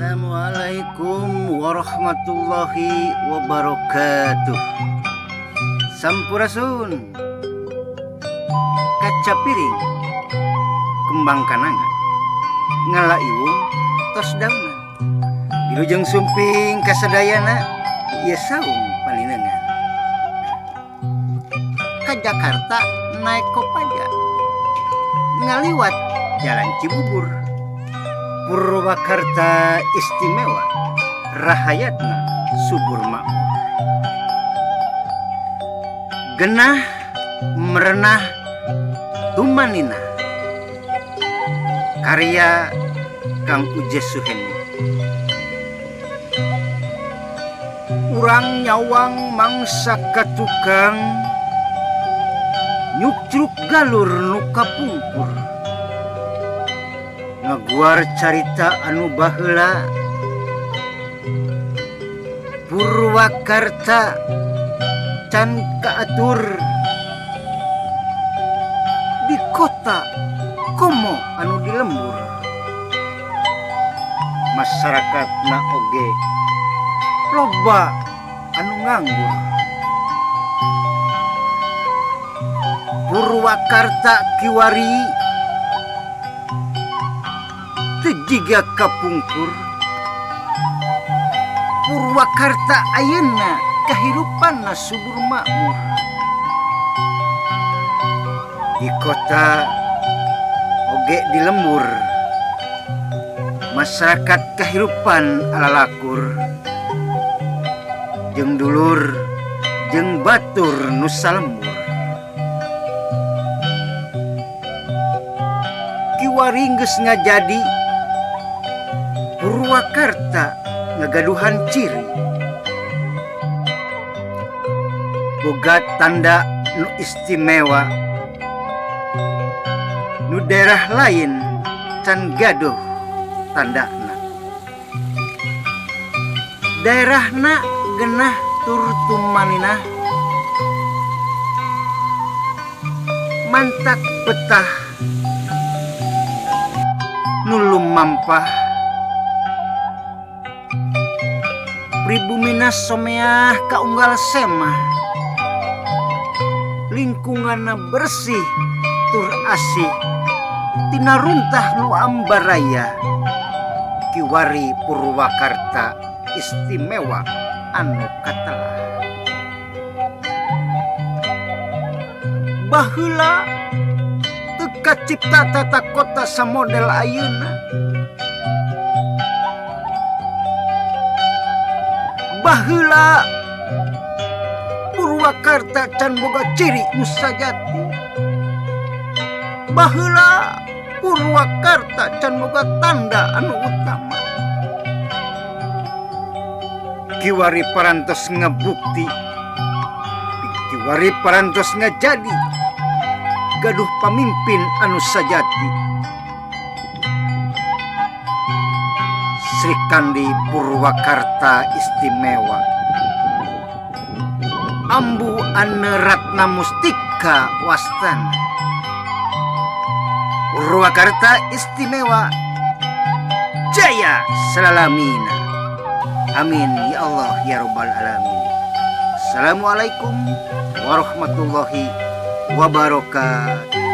Assalamualaikum warahmatullahi wabarakatuh. Sampurasun. Kaca piring, kembang kanangan, ngalaiwung tos daunan. Dilujeng sumping kasadayana, ieu saung paninengan. Ka Jakarta naik kopaja, ngaliwat jalan Cibubur. Purwakarta istimewa, rahayatna subur makmur. Genah merenah tumanina, karya Kang Uje Suhendi. Urang nyawang mangsa katukang, nyukcruk galur nuka pungkur. Ngaguar carita anu baheula, Purwakarta can kaatur di kota komo anu di lembur. Masyarakatna oge loba anu nganggur. Purwakarta kiwari tejiga kapungkur. Purwakarta ayeuna kahirupanna subur makmur. Di kota oge di lembur, masyarakat kahirupan alalakur. Jeung dulur jeung batur nu salembur. Kiwari geus ngajadi Purwakarta ngagaduhan ciri, boga tanda nu istimewa, nu daerah lain can gaduh tandana. Daerahna genah tur tumaninah, mantak betah nu lumampah. Pribumina someah kaunggal semah, lingkunganna bersih tur asih, tina runtah nu ambaraya. Kiwari Purwakarta istimewa anu katelah. Baheula teu kacipta tata kota samodel ayeuna. Baheula Purwakarta can boga ciri nu sajati. Baheula Purwakarta can boga tanda anu utama. Kiwari parantos ngabukti, kiwari parantos ngajadi gaduh pamimpin anu sajati. Sri Kandi Purwakarta istimewa, ambu ane ratna mustika wastana. Purwakarta istimewa, jaya selalamina. Amin ya Allah ya Rabbal alamin. Assalamualaikum warahmatullahi wabarakatuh.